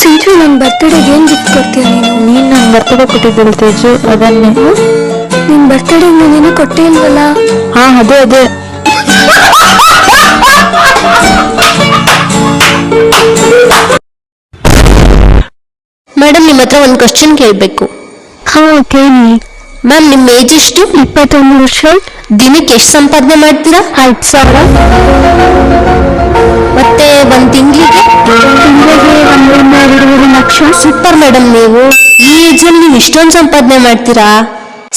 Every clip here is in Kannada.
ಸಿಂಚು, ನನ್ನ ಬರ್ತಡೆಗೆ ಏನು ಗಿಫ್ಟ್ ಕೊಡ್ತೀಯ ನೀನು? ನೀನು ನನ್ನ ಬರ್ತಡೆ ಕೊಟ್ಟಿದ್ದಿಲ್ಲ ತೇಜು, ಅದನ್ನೇ. ನಿನ್ನ ಬರ್ತಡೆಗೆ ನಾನೇನು ಕೊಟ್ಟೇ ಇಲ್ವಲ್ಲ? ಹಾ, ಅದೇ ಮೇಡಮ್, ನಿಮ್ಮ ಹತ್ರ ಒಂದು ಕ್ವಶನ್ ಕೇಳಬೇಕು. ಹಾ, ಕೇಳಿ. ಮ್ಯಾಮ್, ನಿಮ್ಮ ಏಜ್ ಎಷ್ಟು? 21 ವರ್ಷ. ದಿನಕ್ಕೆ ಎಷ್ಟು ಸಂಪಾದನೆ ಮಾಡ್ತೀರಾ? 5,000. ಮತ್ತೆ ಒಂದು ತಿಂಗಳಿಗೆ? ತಿಂಗಳಿಗೆ 1.5 ಲಕ್ಷ. ಸೂಪರ್ ಮೇಡಮ್, ನೀವು ಈ ಏಜಲ್ಲಿ ನೀವು ಇಷ್ಟೊಂದು ಸಂಪಾದನೆ ಮಾಡ್ತೀರಾ?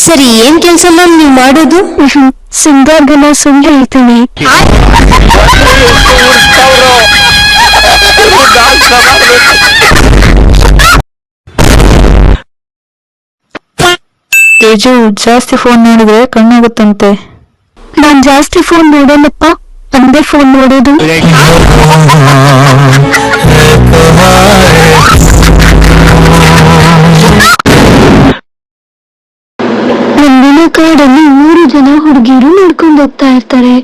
ಸರಿ, ಏನ್ ಕೆಲಸ ಮ್ಯಾಮ್ ನೀವು ಮಾಡೋದು? ಸಿಂಗಾರ್ಗೆಲ್ಲ ಸುಳ್ಳು ಹೇಳ್ತೀನಿ. ತೇಜು, ಜಾಸ್ತಿ ಫೋನ್ ನೋಡಿದ್ರೆ ಕಣ್ಣಾಗುತ್ತಂತೆ. ನಾನ್ ಜಾಸ್ತಿ ಫೋನ್ ನೋಡೋಲ್ಲಪ್ಪ, ಒಂದೇ ಫೋನ್ ನೋಡೋದು. ಒಂದಿನ ಕಾಡಲ್ಲಿ 3 ಜನ ಹುಡುಗಿರು ನಡ್ಕೊಂಡು ಹೋಗ್ತಾ ಇರ್ತಾರೆ.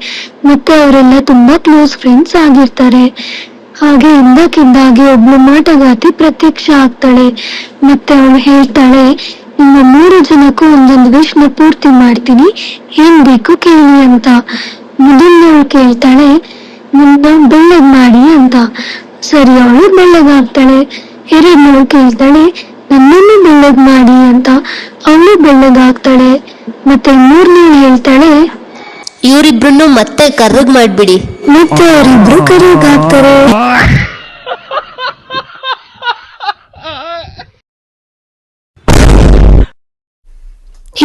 ಮತ್ತೆ ಅವರೆಲ್ಲ ತುಂಬಾ ಕ್ಲೋಸ್ ಫ್ರೆಂಡ್ಸ್ ಆಗಿರ್ತಾರೆ. ಹಾಗೆ ಇದ್ದಕ್ಕಿದ್ದಾಗೆ ಒಬ್ಳು ಮಾಟಗಾತಿ ಪ್ರತ್ಯಕ್ಷ ಆಗ್ತಾಳೆ. ಮತ್ತೆ ಅವಳು ಹೇಳ್ತಾಳೆ, ನಿಮ್ಮ 3 ಜನಕ್ಕೂ ಒಂದೊಂದು ವಿಷ್ನ ಪೂರ್ತಿ ಮಾಡ್ತೀನಿ, ಏನ್ ಬೇಕು ಕೇಳಿ ಅಂತ. ಮೊದಲನೇವಳು ಕೇಳ್ತಾಳೆ, ನನ್ನ ಬೆಳ್ಳಗ್ ಮಾಡಿ ಅಂತ. ಸರಿ, ಅವಳು ಬೆಳ್ಳಗಾಗ್ತಾಳೆ. ಎರಡನೇವಳು ಕೇಳ್ತಾಳೆ, ನನ್ನನ್ನು ಬೆಳ್ಳಗ್ ಮಾಡಿ ಅಂತ. ಅವಳು ಬೆಳ್ಳಗಾಗ್ತಾಳೆ. ಮತ್ತೆ ಮೂರನೇವಳು ಹೇಳ್ತಾಳೆ, ಇವರಿಬ್ರು ಮತ್ತೆ ಕರ್ರಗ್ ಮಾಡ್ಬಿಡಿ. ಮತ್ತೆ ಅವರಿಬ್ರು ಕರ್ರಗಾಗ್ತಾರೆ.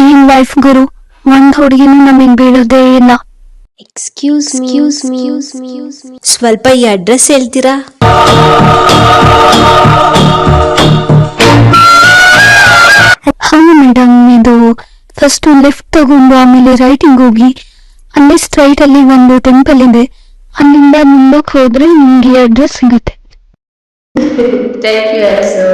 ಏನ್ ಲೈಫ್ ಗುರು, ಒಂದ್ ಹುಡುಗಿನೂ ನಮಗ್ ಬೀಳೋದೇ ಇಲ್ಲ. ಎಕ್ಸ್ಕ್ಯೂಸ್ ಮೀ, ಸ್ವಲ್ಪ ಈ ಅಡ್ರೆಸ್ ಹೇಳ್ತೀರಾ? ಹೌದು ಮೇಡಮ್, ಇದು ಫಸ್ಟ್ ಲೆಫ್ಟ್ ತಗೊಂಡು ಆಮೇಲೆ ರೈಟಿಂಗ್ ಹೋಗಿ ಅಲ್ಲೇ ಸ್ಟ್ರೈಟ್ ಅಲ್ಲಿ ಒಂದು ಟೆಂಪಲ್ ಇದೆ, ಅಲ್ಲಿಂದ ಮುಂದಕ್ಕೆ ಹೋದ್ರೆ ನಿಮ್ಗೆ ಅಡ್ರೆಸ್ ಸಿಗುತ್ತೆ. Thank you, Elsa.